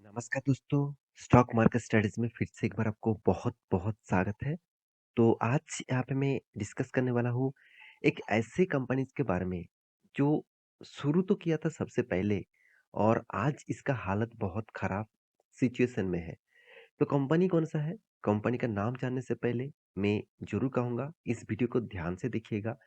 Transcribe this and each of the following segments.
नमस्कार दोस्तों, stock market studies में फिर से एक बार आपको बहुत-बहुत स्वागत है। तो आज यहाँ पे मैं डिस्कस करने वाला हूँ एक ऐसे कंपनीज़ के बारे में, जो शुरू तो किया था सबसे पहले और आज इसका हालत बहुत खराब सिचुएशन में है। तो कंपनी कौन-सा है? कंपनी का नाम जानने से पहले मैं ज़रूर कहूँगा इस वीडियो को ध्यान से देखिएगा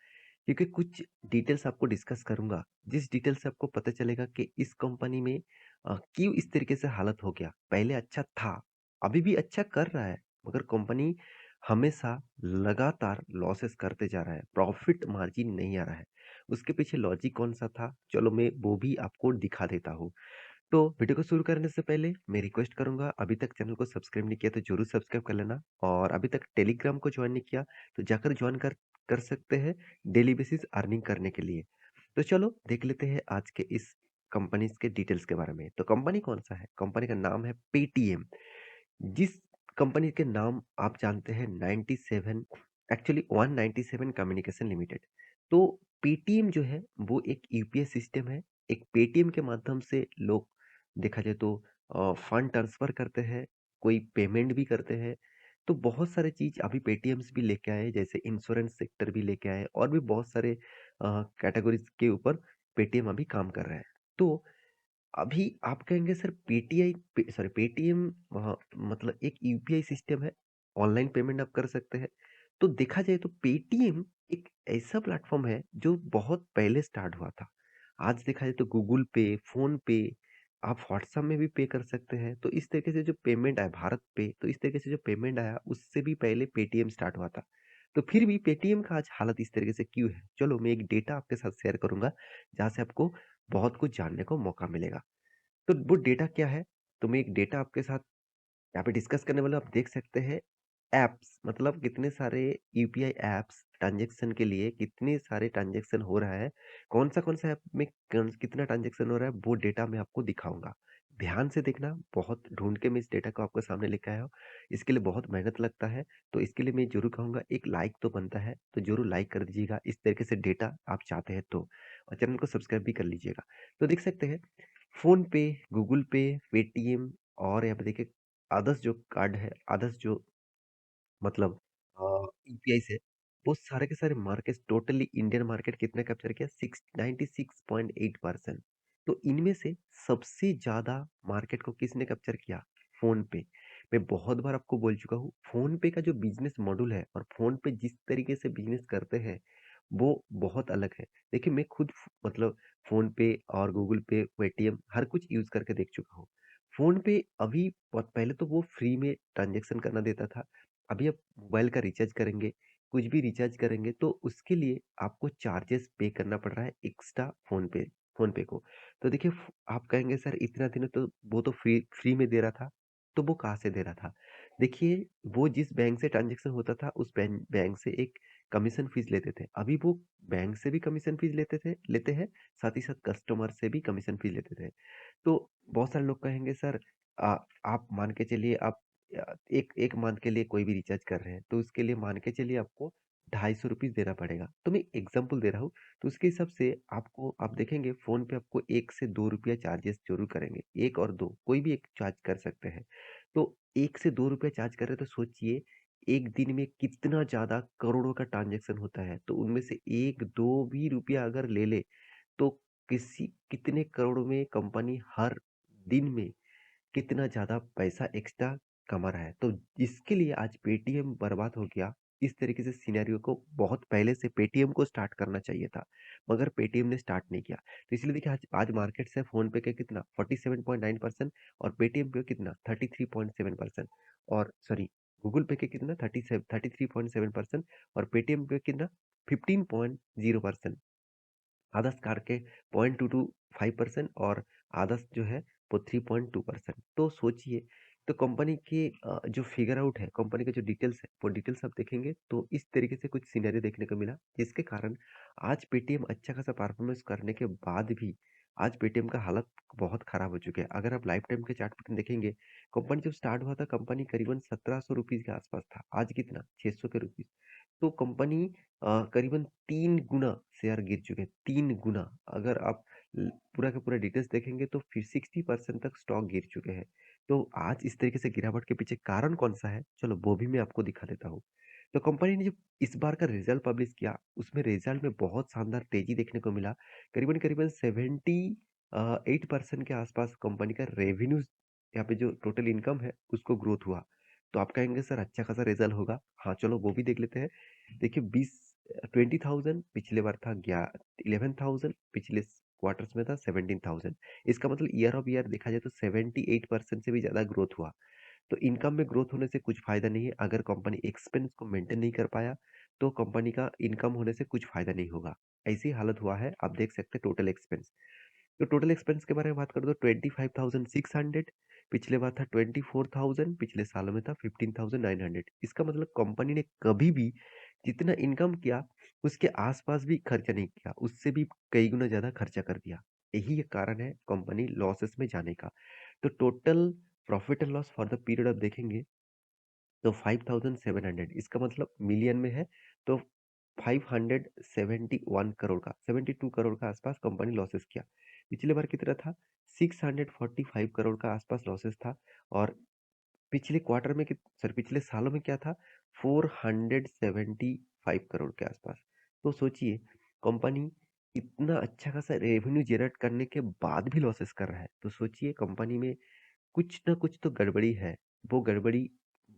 क्योंकि कुछ डिटेल्स आपको डिस्कस करूँगा, जिस डिटेल से आपको पता चलेगा कि इस कंपनी में क्यों इस तरीके से हालत हो गया। पहले अच्छा था, अभी भी अच्छा कर रहा है, मगर कंपनी हमेशा लगातार लॉसेस करते जा रहा है, प्रॉफिट मार्जिन नहीं आ रहा है। उसके पीछे लॉजिक कौन-सा था? चलो मैं वो भी आपको दिखा देता हूँ। तो वीडियो को शुरू करने से पहले मैं रिक्वेस्ट करूंगा अभी तक चैनल को सब्सक्राइब नहीं किया तो जरूर सब्सक्राइब कर लेना और अभी तक टेलीग्राम को ज्वाइन नहीं किया तो जाकर ज्वाइन कर कर सकते हैं डेली बेसिस अर्निंग करने के लिए। तो चलो देख लेते हैं आज के इस कंपनी के डिटेल्स के बारे में। तो कंपनी कौन सा है? कंपनी का नाम है पेटीएम। जिस कंपनी के नाम आप जानते हैं 97 एक्चुअली 197 कम्युनिकेशन लिमिटेड। तो पेटीएम जो है वो एक यूपीआई सिस्टम है। एक पेटीएम के माध्यम से लोग देखा जाए तो फंड ट्रांसफर करते हैं, कोई पेमेंट भी करते हैं। तो बहुत सारे चीज अभी पेटीएम्स भी लेके आए जैसे इंश्योरेंस सेक्टर भी लेके आए और भी बहुत सारे कैटेगरीज के ऊपर पेटीएम अभी काम कर रहा है। तो अभी आप कहेंगे सर पेटीएम मतलब एक यूपीआई सिस्टम है, ऑनलाइन पेमेंट आप कर सकते हैं। तो देखा जाए तो पेटीएम एक ऐसा प्लेटफॉर्म है जो बहुत पहले स्टार्ट हुआ था। आज देखा जाए तो गूगल पे, फ़ोन पे, आप व्हाट्सएप में भी पे कर सकते हैं। तो इस तरीके से जो पेमेंट आया भारत पे, तो इस तरीके से जो पेमेंट आया उससे भी पहले पेटीएम स्टार्ट हुआ था। तो फिर भी पेटीएम का आज हालत इस तरीके से क्यों है? चलो मैं एक डेटा आपके साथ शेयर करूँगा, जहाँ से आपको बहुत कुछ जानने को मौका मिलेगा। तो वो डेटा क्या है? तो मैं एक डेटा आपके साथ यहाँ पे डिस्कस करने वाला हूं। आप देख सकते हैं ऐप्स मतलब कितने सारे यूपीआई ऐप्स ट्रांजैक्शन के लिए कितने सारे ट्रांजैक्शन हो रहा है, कौन सा ऐप में कितना ट्रांजैक्शन हो रहा है वो डेटा मैं आपको दिखाऊंगा। ध्यान से देखना, बहुत ढूंढ के मैं इस डेटा को आपके सामने लेके आया हूँ। इसके लिए बहुत मेहनत लगता है, तो इसके लिए मैं जरूर कहूंगा एक लाइक तो बनता है, तो जरूर लाइक कर दीजिएगा इस तरीके से डेटा आप चाहते हैं तो, और चैनल को सब्सक्राइब भी कर लीजिएगा। तो देख सकते हैं फ़ोन पे, गूगल पे, पेटीएम और यहाँ पे देखिए अदर्स जो कार्ड है, अदर्स जो मतलब यूपीआई से वो सारे के सारे मार्केट्स टोटली इंडियन मार्केट कितने कैप्चर किया? 96.8%। तो इनमें से सबसे ज़्यादा मार्केट को किसने कैप्चर किया? फ़ोन पे। मैं बहुत बार आपको बोल चुका हूँ, फ़ोन पे का जो बिज़नेस मॉडल है और फ़ोन पे जिस तरीके से बिज़नेस करते हैं, वो बहुत अलग है। देखिए मैं खुद मतलब फ़ोन पे और गूगल पे, पेटीएम हर कुछ यूज़ करके देख चुका हूँ। फ़ोन पे अभी बहुत पहले तो वो फ्री में ट्रांज़ैक्शन करना देता था। अभी आप मोबाइल का रिचार्ज करेंगे, कुछ भी रिचार्ज करेंगे तो उसके लिए आपको चार्जेस पे करना पड़ रहा है एक्स्ट्रा फ़ोन पे को। तो देखिए आप कहेंगे सर इतना दिन तो वो तो फ्री फ्री में दे रहा था, तो वो कहाँ से दे रहा था? देखिए वो जिस बैंक से ट्रांज़ैक्शन होता था उस बैंक से एक कमीशन फीस लेते थे। अभी वो बैंक से भी कमीशन फीस लेते हैं, साथ ही साथ कस्टमर से भी कमीशन फीस लेते थे। तो बहुत सारे लोग कहेंगे सर आप मान के चलिए आप एक एक मंथ के लिए कोई भी रिचार्ज कर रहे हैं तो उसके लिए मान के चलिए आपको ₹250 देना पड़ेगा। तो मैं एग्जांपल दे रहा हूँ, तो उसके हिसाब से आपको आप देखेंगे फ़ोन पे आपको 1 से ₹2 चार्जेस ज़रूर करेंगे। 1 और 2 कोई भी एक चार्ज कर सकते हैं। तो 1 से ₹2 चार्ज कर रहे हैं तो सोचिए 1 दिन में कितना ज़्यादा करोड़ों का ट्रांज़ैक्शन होता है। तो उनमें से 1-2 भी रुपया अगर ले ले तो किसी कितने करोड़ में कंपनी हर दिन में कितना ज़्यादा पैसा एक्स्ट्रा कमा रहा है। तो इसके लिए आज पेटीएम बर्बाद हो गया। इस तरीके से सिनेरियो को बहुत पहले से पेटीएम को स्टार्ट करना चाहिए था, मगर पेटीएम ने स्टार्ट नहीं किया। तो इसलिए देखिए आज आज मार्केट से फ़ोन पे का कितना 47.9% और पेटीएम पे कितना 33.7% और सॉरी गूगल पे के कितना 33.7% और पेटीएम पे कितना 15.0%। आदर्श कार के 0.225% और आदर्श जो है वो 3.2%। तो सोचिए तो कंपनी की जो फिगर आउट है कंपनी के जो डिटेल्स है वो डिटेल्स आप देखेंगे तो इस तरीके से कुछ सिनेरियो देखने को मिला जिसके कारण आज पेटीएम अच्छा खासा परफॉर्मेंस करने के बाद भी आज पेटीएम का हालत बहुत खराब हो चुके हैं। अगर आप लाइफ टाइम के चार्ट पैटर्न देखेंगे, कंपनी जब स्टार्ट हुआ था कंपनी करीबन 1700 रुपीज के आसपास था, आज कितना 600 के रुपीज। तो कंपनी करीबन 3 गुना शेयर गिर चुके हैं, 3 गुना। अगर आप पूरा का पूरा डिटेल्स देखेंगे तो फिर 60% तक स्टॉक गिर चुके हैं। तो आज इस तरीके से गिरावट के पीछे कारण कौन-सा है? चलो वो भी मैं आपको दिखा देता हूँ। तो कंपनी ने जब इस बार का रिज़ल्ट पब्लिश किया, उसमें रिज़ल्ट में बहुत शानदार तेज़ी देखने को मिला। करीबन-करीबन 8% के आसपास कंपनी का रेवेन्यूज़, यहाँ पे जो टोटल इनकम है, उसको ग्रोथ हुआ। तो आप कहेंगे सर अच्छा खासा रिज़ल्ट होगा। हाँ, चलो वो भी देख लेते हैं। देखिए 20,000 पिछले बार था, 11,000 पिछले क्वार्टर्स में था, 17,000। इसका मतलब ईयर ऑफ ईयर देखा जाए तो 78% से भी ज़्यादा ग्रोथ हुआ। तो इनकम में ग्रोथ होने से कुछ फ़ायदा नहीं है। अगर कंपनी एक्सपेंस को मेंटेन नहीं कर पाया, तो कंपनी का इनकम होने से कुछ फ़ायदा नहीं होगा। ऐसी हालत हुआ है, आप देख सकते हैं टोटल एक्सपेंस। तो टोटल एक्सपेंस के बारे में बात करूँ तो 25,600, पिछले बार था 24,000, पिछले सालों में था 15,900। इसका मतलब कंपनी ने कभी भी जितना इनकम किया, उसके आसपास भी खर्चा नहीं किया, उससे भी कई गुना ज़्यादा खर्चा कर दिया। यही एक कारण है कंपनी लॉसेस में जाने का। तो total profit and loss for the period आप देखेंगे तो 5,700, इसका मतलब मिलियन में है तो 571 करोड़ का, 72 करोड़ का आसपास कंपनी लॉसेस किया। पिछले बार कितना था? 645 करोड़ का आसपास लॉसेस था। और पिछले क्वार्टर में पिछले सालों में क्या था? 475 करोड़ के आसपास। तो सोचिए, कंपनी इतना अच्छा खासा रेवेन्यू जनरेट करने के बाद भी लॉसेस कर रहा है, तो सोचिए कंपनी में कुछ ना कुछ तो गड़बड़ी है। वो गड़बड़ी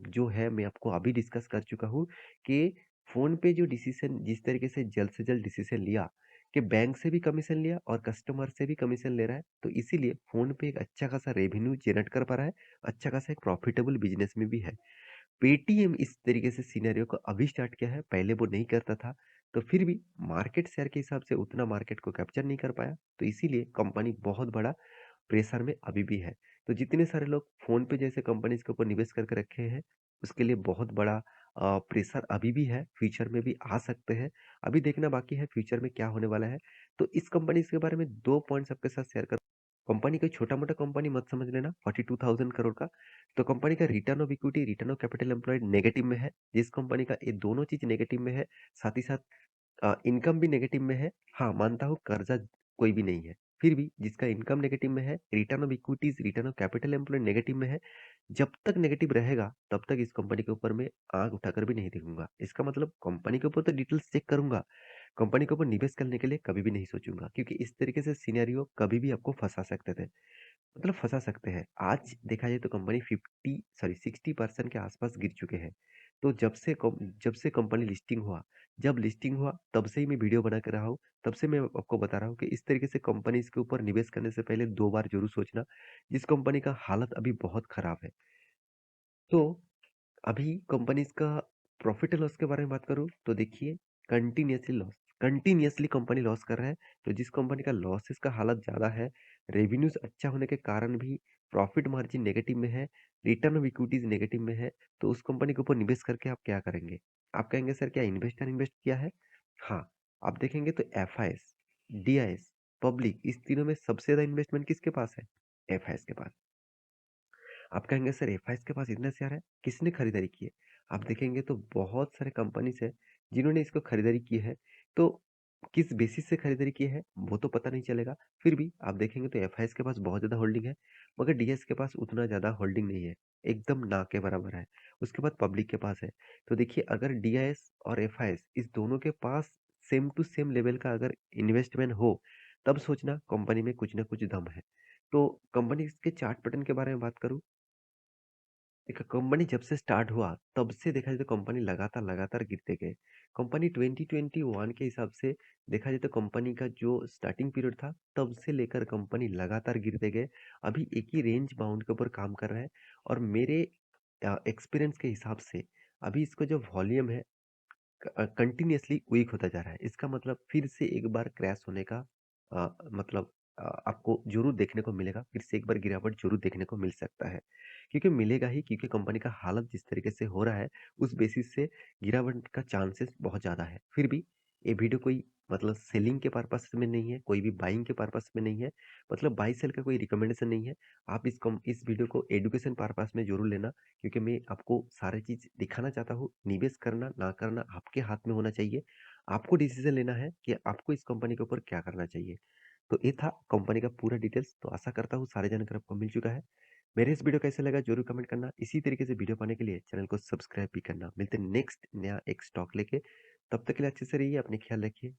जो है मैं आपको अभी डिस्कस कर चुका हूँ कि फ़ोन पे जो डिसीज़न जिस तरीके से जल्द डिसीज़न लिया कि बैंक से भी कमीशन लिया और कस्टमर से भी कमीशन ले रहा है, तो इसीलिए फ़ोन पे एक अच्छा खासा रेवेन्यू जनरेट कर पा रहा है, अच्छा खासा एक प्रॉफिटेबल बिज़नेस में भी है। पेटीएम इस तरीके से सिनेरियो को अभी स्टार्ट किया है, पहले वो नहीं करता था, तो फिर भी मार्केट शेयर के हिसाब से उतना मार्केट को कैप्चर नहीं कर पाया, तो इसीलिए कंपनी बहुत बड़ा प्रेशर में अभी भी है। तो जितने सारे लोग फ़ोन पे जैसे कंपनीज़ के ऊपर निवेश करके रखे हैं, उसके लिए बहुत बड़ा प्रेशर अभी भी है, फ्यूचर में भी आ सकते हैं। अभी देखना बाकी है फ्यूचर में क्या होने वाला है। तो इस कंपनीज़ के बारे में 2 पॉइंट्स आपके साथ शेयर कर। कंपनी कोई छोटा-मोटा कंपनी मत समझ लेना, 42,000 करोड़ का। तो कंपनी का return of equity, return of capital employed negative में है। जिस कंपनी का ये दोनों चीज़ नेगेटिव में है, साथ ही साथ इनकम भी नेगेटिव में है। हाँ, मानता हूँ कर्जा कोई भी नहीं है। फिर भी जिसका इनकम नेगेटिव में है, return of equities, return of capital employed negative में है, जब तक नेगेटिव रहेगा, तब तक इस कंपनी के ऊपर मैं आँख उठाकर भी नहीं देखूँगा। इसका मतलब कंपनी के ऊपर तो डिटेल्स चेक करूँगा, कंपनी के ऊपर निवेश करने के लिए कभी भी नहीं सोचूँगा, क्योंकि इस तरीके से सिनेरियो कभी भी आपको फँसा सकते थे। मतलब फँसा सकते हैं। आज देखा जाए तो कंपनी 60% के आसपास गिर चुके हैं। तो जब से कंपनी लिस्टिंग हुआ, जब लिस्टिंग हुआ तब से ही मैं वीडियो बना के रहा हूँ। तब से मैं आपको बता रहा हूँ कि इस तरीके से कंपनीज़ के ऊपर निवेश करने से पहले 2 बार ज़रूर सोचना। जिस कंपनी का हालत अभी बहुत खराब है। तो अभी कंपनीज़ का प्रॉफ़िट एंड लॉस के बारे में बात करूँ तो देखिए, कंटीन्यूअसली कंपनी लॉस कर रहा है। तो जिस कंपनी का लॉसेस का हालत ज़्यादा है, रेवेन्यूज़ अच्छा होने के कारण भी प्रॉफ़िट मार्जिन नेगेटिव में है, रिटर्न ऑफ इक्विटीज़ नेगेटिव में है, तो उस कंपनी के ऊपर निवेश करके आप क्या करेंगे? आप कहेंगे सर क्या इन्वेस्टर इन्वेस्ट किया है? हाँ, आप देखेंगे तो एफआईएस, डीआईएस, पब्लिक इस तीनों में सबसे ज़्यादा इन्वेस्टमेंट किसके पास है? एफआईएस के पास। आप कहेंगे सर एफआईएस के पास इतना शेयर है, किसने खरीदारी की है? आप देखेंगे तो बहुत सारे कंपनीज़ हैं, जिन्होंने इसको खरीदारी की है, तो किस बेसिस से खरीदारी की है, वो तो पता नहीं चलेगा। फिर भी आप देखेंगे तो एफआईएस के पास बहुत ज़्यादा होल्डिंग है, मगर डीएस के पास उतना ज़्यादा होल्डिंग नहीं है, एकदम ना के बराबर है। उसके बाद पब्लिक के पास है। तो देखिए अगर डीआईएस और एफआईएस इस दोनों के पास सेम टू सेम लेवल का अगर इन्वेस्टमेंट हो, तब सोचना कंपनी में कुछ ना कुछ दम है। तो कंपनी के चार्ट पैटर्न के बारे में बात करूँ, देखिए कंपनी जब से स्टार्ट हुआ तब से देखा जाए तो कंपनी लगातार गिरते गए। कंपनी 2021 के हिसाब से देखा जाए तो कंपनी का जो स्टार्टिंग पीरियड था तब से लेकर कंपनी लगातार गिरते गए। अभी एक ही रेंज बाउंड के ऊपर काम कर रहा है। और मेरे एक्सपीरियंस के हिसाब से अभी इसका जो वॉल्यूम है कंटिन्यूअसली वीक होता जा रहा है। इसका मतलब फिर से एक बार क्रैश होने का मतलब आपको ज़रूर देखने को मिलेगा। फिर से एक बार गिरावट ज़रूर देखने को मिल सकता है। क्योंकि मिलेगा ही, क्योंकि कंपनी का हालत जिस तरीके से हो रहा है, उस बेसिस से गिरावट का चांसेस बहुत ज़्यादा है। फिर भी ये वीडियो कोई मतलब सेलिंग के पर्पस में नहीं है, कोई भी बाइंग के पर्पस में नहीं है, मतलब बाय सेल का कोई रिकमेंडेशन नहीं है। आप इस वीडियो को एजुकेशन पर्पस में ज़रूर लेना, क्योंकि मैं आपको सारी चीज़ दिखाना चाहता हूँ। निवेश करना ना करना आपके हाथ में होना चाहिए। आपको डिसीजन लेना है कि आपको इस कंपनी के ऊपर क्या करना चाहिए। तो ये था कंपनी का पूरा डिटेल्स। तो आशा करता हूँ सारी जानकारी आपको मिल चुका है। मेरे इस वीडियो कैसे लगा ज़रूर कमेंट करना। इसी तरीके से वीडियो पाने के लिए चैनल को सब्सक्राइब भी करना। मिलते हैं नेक्स्ट नया एक स्टॉक लेके। तब तक के लिए अच्छे से रहिए, अपनी ख्याल रखिए।